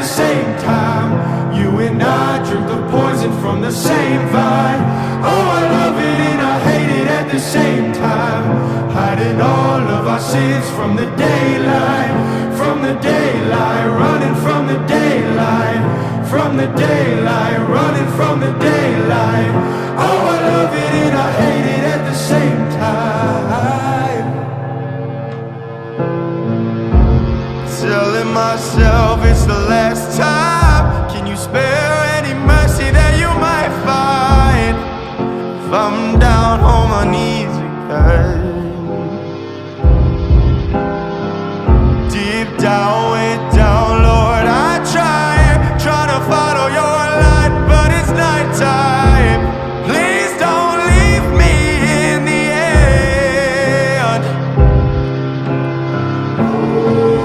same time. You and I drink the poison from the same vine. Oh, I love it and I hate it at the same time. Hiding all of our sins from the daylight. From the daylight, running from the daylight. From the daylight, running from the daylight. Oh, I love it and I hate it at the same time. Telling myself it's the last time. Can you spare any mercy that you might find? If I'm down on my knees again.